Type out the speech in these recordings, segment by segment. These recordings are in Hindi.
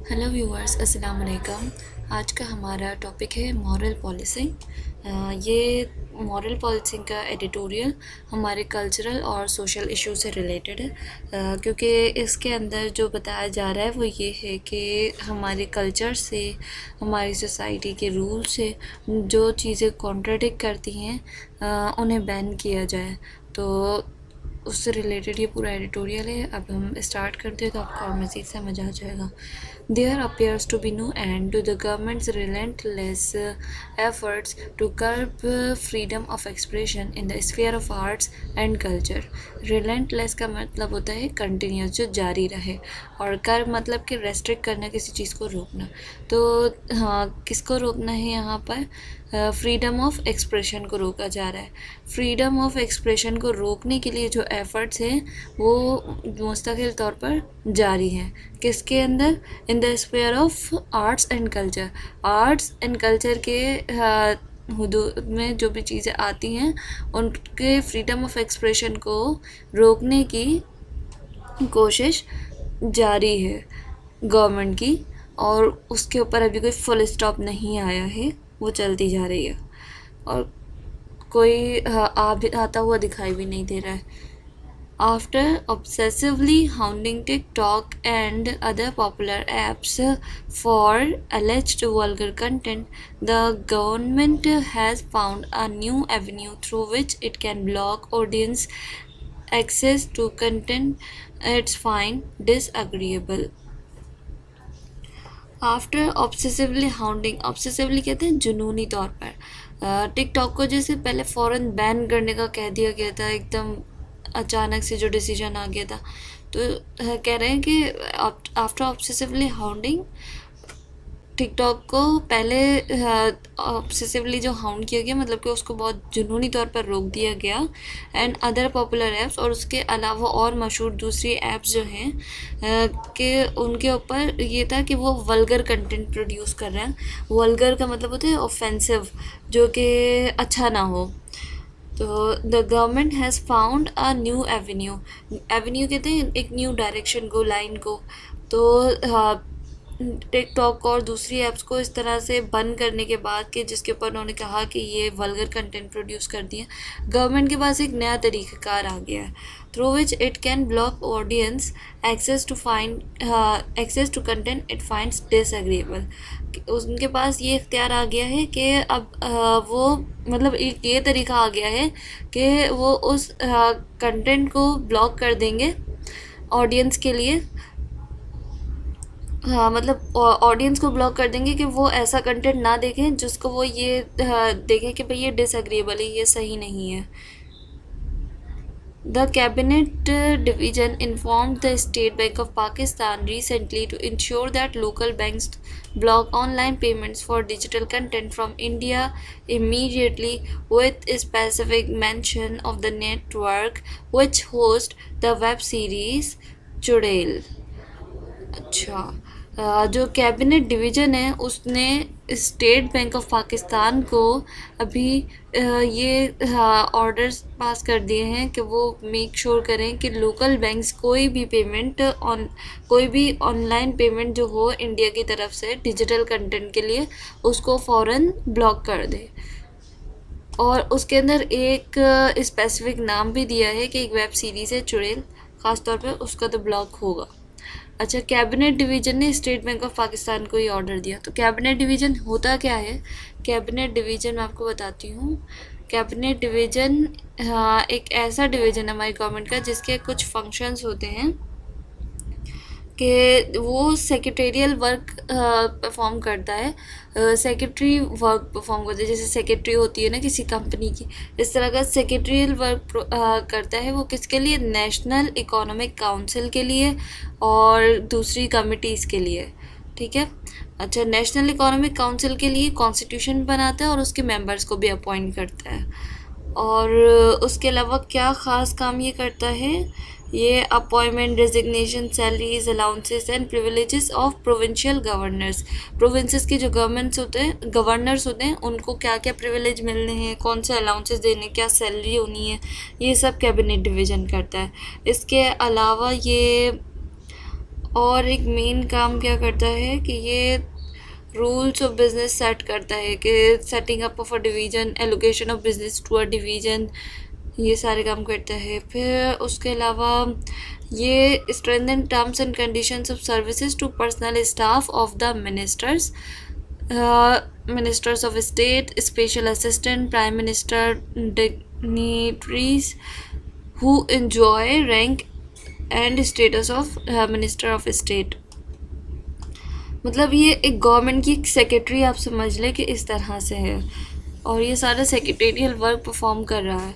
हेलो व्यूअर्स, अस्सलाम वालेकुम। आज का हमारा टॉपिक है मॉरल पॉलिसिंग। ये मॉरल पॉलिसिंग का एडिटोरियल हमारे कल्चरल और सोशल इशू से रिलेटेड है, क्योंकि इसके अंदर जो बताया जा रहा है वो ये है कि हमारे कल्चर से, हमारी सोसाइटी के रूल से जो चीज़ें कॉन्ट्राडिक्ट करती हैं उन्हें बैन किया जाए। तो उससे रिलेटेड ये पूरा एडिटोरियल है। अब हम स्टार्ट करते हैं तो आपको और मज़ीद समझ आ जाएगा। There appears to be no end to the government's relentless efforts to curb freedom of expression in the sphere of arts and culture. Relentless का मतलब होता है कंटिन्यूस, जो जारी रहे, और कर्ब मतलब कि रेस्ट्रिक्ट करना, किसी चीज़ को रोकना। तो हाँ, किसको रोकना है यहाँ पर? फ्रीडम ऑफ एक्सप्रेशन को रोका जा रहा है। फ्रीडम ऑफ एक्सप्रेशन को रोकने के लिए जो एफ़र्ट्स हैं वो मुस्तकिल तौर पर जारी हैं। किसके अंदर? In the sphere of arts and culture. Arts and culture के हुदूद में जो भी चीज़ें आती हैं उनके फ्रीडम ऑफ एक्सप्रेशन को रोकने की कोशिश जारी है गवर्नमेंट की, और उसके ऊपर अभी कोई फुल स्टॉप नहीं आया है, वो चलती जा रही है और कोई आता हुआ दिखाई भी नहीं दे रहा है। After obsessively hounding TikTok and other popular apps for alleged vulgar content, the government has found a new avenue through which it can block audience access to content it finds disagreeable. After obsessively hounding, obsessively कहते हैं जुनूनी तौर पर। टिकटॉक को जैसे पहले फ़ौरन बैन करने का कह दिया गया था, एकदम अचानक से जो डिसीजन आ गया था, तो कह रहे हैं कि आफ्टर ऑब्सेसिवली हाउंडिंग, टिकटॉक को पहले ऑब्सेसिवली जो हाउंड किया गया, मतलब कि उसको बहुत जुनूनी तौर पर रोक दिया गया, एंड अदर पॉपुलर ऐप्स, और उसके अलावा और मशहूर दूसरी ऐप्स जो हैं कि उनके ऊपर ये था कि वो वल्गर कंटेंट प्रोड्यूस कर रहे हैं। वल्गर का मतलब होता है ऑफेंसिव, जो कि अच्छा ना हो। तो the government has found a new Avenue, Avenue कहते हैं एक न्यू डायरेक्शन को, लाइन को। तो टिकटॉक और दूसरी ऐप्स को इस तरह से बंद करने के बाद कि जिसके ऊपर उन्होंने कहा कि ये वल्गर कंटेंट प्रोड्यूस कर दिए, गवर्नमेंट के पास एक नया तरीक़ाकार आ गया है, through which it can block audience access to content it finds disagreeable. उनके पास ये इख्तियार आ गया है कि अब वो, मतलब ये तरीका आ गया है कि वो उस कंटेंट को ब्लॉक कर देंगे ऑडियंस के लिए। हाँ, मतलब ऑडियंस को ब्लॉक कर देंगे कि वो ऐसा कंटेंट ना देखें जिसको वो ये देखें कि भाई ये डिसएग्रीएबल है, ये सही नहीं है। The Cabinet Division informed the State Bank of Pakistan recently to ensure that local banks block online payments for digital content from India immediately, with a specific mention of the network which hosts the web series Chudail. अच्छा, जो कैबिनेट डिवीज़न है उसने स्टेट बैंक ऑफ पाकिस्तान को अभी ये ऑर्डर्स पास कर दिए हैं कि वो मेक श्योर करें कि लोकल बैंक्स कोई भी ऑनलाइन पेमेंट जो हो इंडिया की तरफ से डिजिटल कंटेंट के लिए, उसको फ़ौरन ब्लॉक कर दे। और उसके अंदर एक स्पेसिफिक नाम भी दिया है कि एक वेब सीरीज़ है चुड़ैल, ख़ास तौर पे उसका तो ब्लॉक होगा। अच्छा, कैबिनेट डिवीज़न ने स्टेट बैंक ऑफ पाकिस्तान को ये ऑर्डर दिया। तो कैबिनेट डिवीज़न होता क्या है? कैबिनेट डिवीज़न मैं आपको बताती हूँ। कैबिनेट डिवीज़न एक ऐसा डिवीज़न है हमारी गवर्नमेंट का जिसके कुछ फंक्शंस होते हैं कि वो सेक्रेटेरियल वर्क परफॉर्म करता है। सेक्रेटरी वर्क परफॉर्म करता है, जैसे सेक्रेटरी होती है ना किसी कंपनी की, इस तरह का सेक्रेटरियल वर्क करता है। वो किसके लिए? नेशनल इकोनॉमिक काउंसिल के लिए और दूसरी कमिटीज़ के लिए, ठीक है। अच्छा, नेशनल इकोनॉमिक काउंसिल के लिए कॉन्स्टिट्यूशन बनाता है और उसके मेंबर्स को भी अपॉइंट करता है। और उसके अलावा क्या ख़ास काम ये करता है? ये appointment, designation, salaries, allowances and privileges of provincial governors. Provinces के जो गवर्नर्स होते हैं उनको क्या क्या प्रिविलेज मिलने हैं, कौन से अलाउंसेस देने, क्या सैलरी होनी है, ये सब कैबिनेट डिवीज़न करता है। इसके अलावा ये और एक मेन काम क्या करता है कि ये रूल्स ऑफ बिजनेस सेट करता है कि setting up of a division, allocation of business to a division, ये सारे काम करता है। फिर उसके अलावा ये strengthen terms and conditions of services to personal staff of the ministers, ministers of state, special assistant, prime minister dignitaries who enjoy rank and status of minister of state। मतलब ये एक गवर्नमेंट की एक सेक्रेटरी आप समझ लें कि इस तरह से है, और ये सारा सेक्रेटेरियल वर्क परफॉर्म कर रहा है।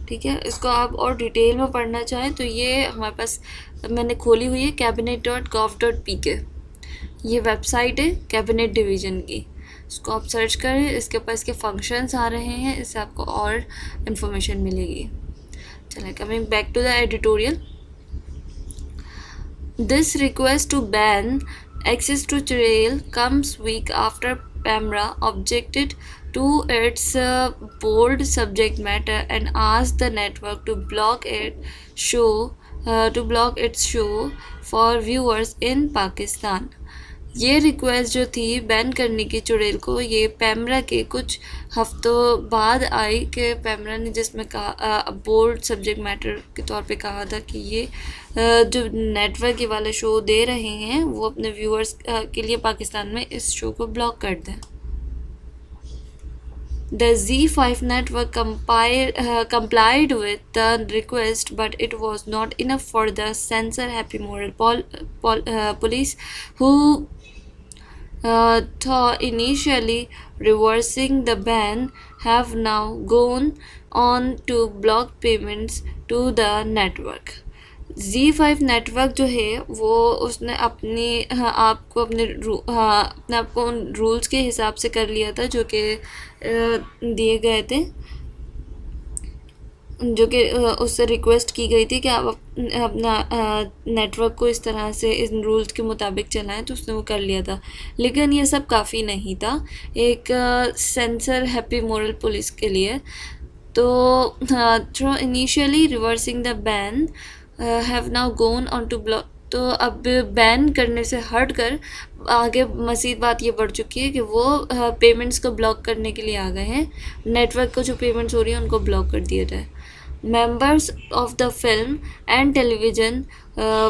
ठीक है, इसको आप और डिटेल में पढ़ना चाहें तो ये हमारे पास मैंने खोली हुई है cabinet.gov.pk, ये वेबसाइट है कैबिनेट डिवीज़न की। इसको आप सर्च करें, इसके ऊपर इसके फंक्शंस आ रहे हैं, इससे आपको और इन्फॉर्मेशन मिलेगी। चलिए, coming back to the editorial. This request to ban access to Churel comes week after Pamra objected to its bold subject matter and asked the network to block its show for viewers in Pakistan। ये रिक्वेस्ट जो थी बैन करने की चुड़ैल को, ये पैमरा के कुछ हफ्तों बाद आई कि पैमरा ने जिसमें कहा बोल्ड सब्जेक्ट मैटर के तौर पे कहा था कि ये जो नेटवर्क ये वाला शो दे रहे हैं वो अपने व्यूअर्स के लिए पाकिस्तान में इस शो को ब्लॉक कर दें। The Z5 network complied with the request, but it was not enough for the censor-happy moral police, who though initially reversing the ban, have now gone on to block payments to the network। Z5 network जो है वो उसने अपने आप को उन रूल्स के हिसाब से कर लिया था जो कि दिए गए थे, जो कि उससे रिक्वेस्ट की गई थी कि आप अपना नेटवर्क को इस तरह से इन रूल्स के मुताबिक चलाएं, तो उसने वो कर लिया था। लेकिन ये सब काफ़ी नहीं था एक सेंसर हैप्पी मोरल पुलिस के लिए। तो through initially reversing the ban have now gone on to block, तो अब बैन करने से हट कर आगे मज़ीद बात ये बढ़ चुकी है कि वो पेमेंट्स को ब्लॉक करने के लिए आ गए हैं। नेटवर्क को जो पेमेंट्स हो रही हैं उनको ब्लॉक कर दिया जाए। Members of the film and television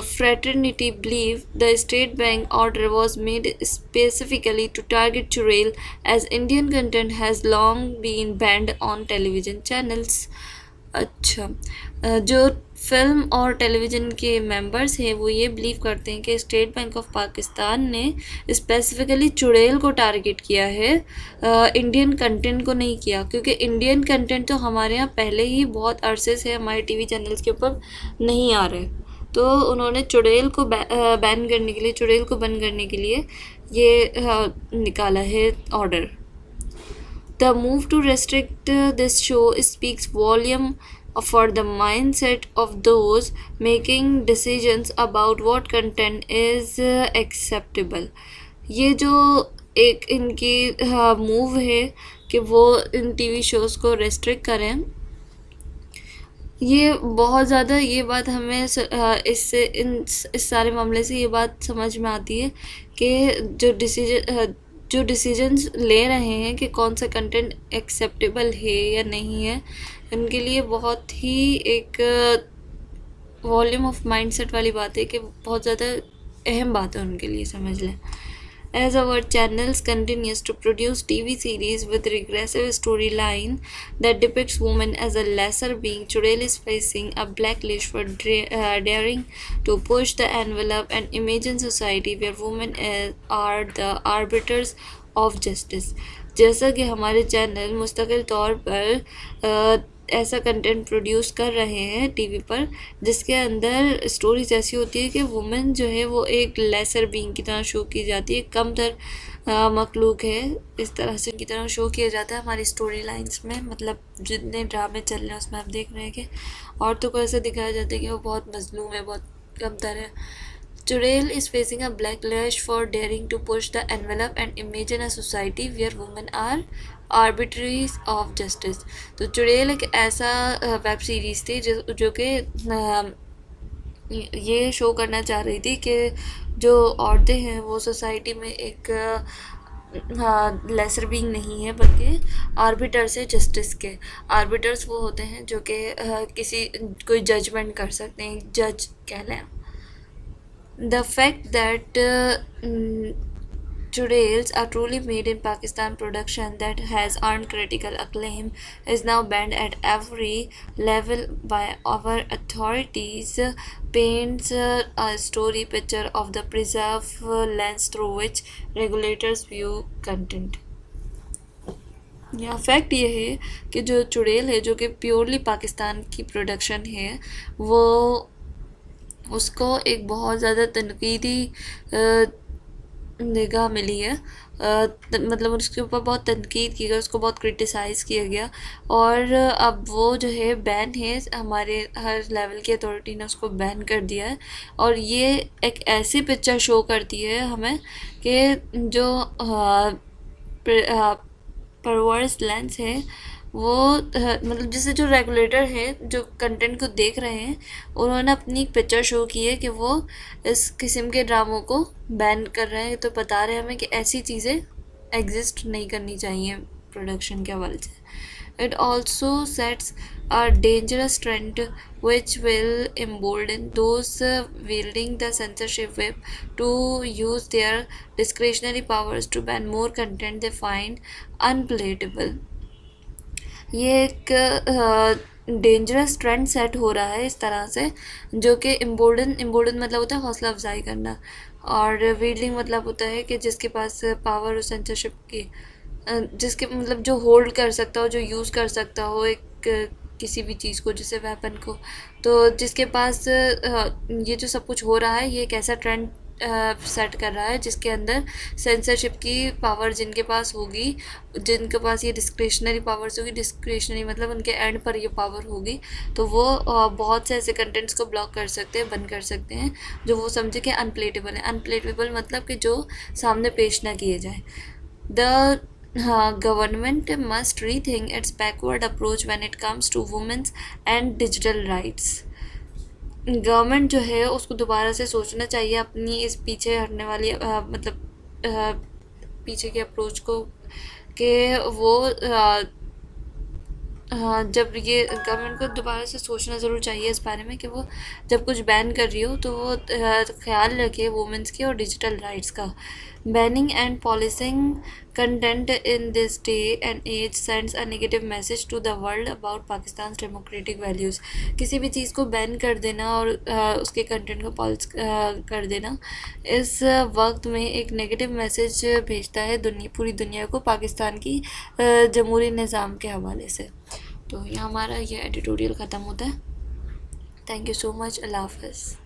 fraternity believe the State Bank order was made specifically to target Churel, as Indian content has long been banned on television channels। अच्छा, जो फिल्म और टेलीविज़न के मेंबर्स हैं वो ये बिलीव करते हैं कि स्टेट बैंक ऑफ पाकिस्तान ने स्पेसिफ़िकली चुड़ैल को टारगेट किया है, इंडियन कंटेंट को नहीं किया, क्योंकि इंडियन कंटेंट तो हमारे यहाँ पहले ही बहुत अरसे से हमारे टीवी चैनल्स के ऊपर नहीं आ रहे। तो उन्होंने चुड़ैल को बैन करने के लिए, चुड़ैल को बंद करने के लिए ये निकाला है order. The move to restrict this show speaks volume for the mindset of those making decisions about what content is acceptable। ये जो एक इनकी मूव है कि वो इन टीवी शोज़ को रेस्ट्रिक्ट करें, ये बहुत ज़्यादा, ये बात हमें इससे इस सारे मामले से ये बात समझ में आती है कि जो डिसीजंस ले रहे हैं कि कौन सा कंटेंट एक्सेप्टेबल है या नहीं है, इनके लिए बहुत ही एक वॉल्यूम ऑफ माइंडसेट वाली बात है कि बहुत ज़्यादा अहम बात है उनके लिए, समझ लें। As our channels continues to produce TV series with regressive storyline that depicts women as a lesser being, Churel is facing a blacklist for daring to push the envelope and imagine society where women are the arbiters of justice। जैसा कि हमारे चैनल मुस्तकिल तौर पर ऐसा कंटेंट प्रोड्यूस कर रहे हैं टीवी पर जिसके अंदर स्टोरीज ऐसी होती है कि वुमेन जो है वो एक लेसर बीइंग की तरह शो की जाती है, कम तर मखलूक है, इस तरह से की तरह शो किया जाता है हमारी स्टोरी लाइंस में। मतलब जितने ड्रामे चल रहे हैं उसमें आप देख रहे हैं कि औरतों को ऐसा दिखाया जाता है कि वो बहुत मजलूम है, बहुत कमतर है। Churel is facing a backlash for daring to push the envelope and imagine a society where women are arbiters of justice। तो चुड़ैल एक ऐसा वेब सीरीज़ थी जो कि ये शो करना चाह रही थी कि जो औरतें हैं वो सोसाइटी में एक हाँ लेसर बीइंग नहीं है, बल्कि आर्बिटर्स है जस्टिस के। आर्बिटर्स वो होते हैं जो कि किसी कोई जजमेंट कर सकते हैं, जज कह लें। The fact that chudels are truly made in Pakistan production that has earned critical acclaim is now banned at every level by our authorities paints a story picture of the preserved lens through which regulators view content. या फैक्ट ये है कि जो चुड़ैल है, जो कि प्योरली पाकिस्तान की प्रोडक्शन है, वो उसको एक बहुत ज़्यादा तनकीदी निगाह मिली है। मतलब उसके ऊपर बहुत तनकीद की गई, उसको बहुत क्रिटिसाइज़ किया गया, और अब वो जो है बैन है। हमारे हर लेवल की अथॉरिटी ने उसको बैन कर दिया है। और ये एक ऐसी पिक्चर शो करती है हमें कि जो परवर्स लेंस है वो मतलब जिससे जो रेगुलेटर है जो कंटेंट को देख रहे हैं, उन्होंने अपनी एक पिक्चर शो की है कि वो इस किस्म के ड्रामों को बैन कर रहे हैं। तो बता रहे हैं हमें कि ऐसी चीज़ें एग्जिस्ट नहीं करनी चाहिए प्रोडक्शन के हवाले से। It also sets a dangerous trend which will embolden those wielding the censorship whip to use their discretionary powers to ban more content they find unpalatable. ये एक डेंजरस ट्रेंड सेट हो रहा है इस तरह से, जो कि इम्बोर्डन मतलब होता है हौसला अफजाई करना, और वील्डिंग मतलब होता है कि जिसके पास पावर और सेंसरशिप की जिसके मतलब जो होल्ड कर सकता हो, जो यूज़ कर सकता हो एक किसी भी चीज़ को, जैसे वेपन को। तो जिसके पास ये जो सब कुछ हो रहा है, ये एक ऐसा ट्रेंड सेट कर रहा है जिसके अंदर सेंसरशिप की पावर जिनके पास होगी, जिनके पास ये डिस्क्रिशनरी पावर्स होगी, डिस्क्रिशनरी मतलब उनके एंड पर ये पावर होगी, तो वो बहुत से ऐसे कंटेंट्स को ब्लॉक कर सकते हैं, बंद कर सकते हैं, जो वो समझे कि अनप्लेटेबल है। अनप्लेटेबल मतलब कि जो सामने पेश ना किए जाए। The government must rethink its backward approach when it comes to women's and digital rights. Government जो है उसको दोबारा से सोचना चाहिए अपनी इस पीछे हटने वाली मतलब पीछे के अप्रोच को, कि वो हाँ, जब ये गवर्नमेंट को दोबारा से सोचना ज़रूर चाहिए इस बारे में कि वो जब कुछ बैन कर रही हो तो वो ख्याल रखे वुमेंस की और डिजिटल राइट्स का। Banning and policing content in this day and age sends a negative message to the world about Pakistan democratic values. किसी भी चीज़ को बैन कर देना और उसके कंटेंट को पॉलिस कर देना इस वक्त में एक नेगेटिव मैसेज भेजता है पूरी दुनिया को पाकिस्तान की जमहूरी निज़ाम के हवाले से। तो यहाँ हमारा ये एडिटोरियल ख़त्म होता है। Thank you so much. अल्लाह हाफ़िज़।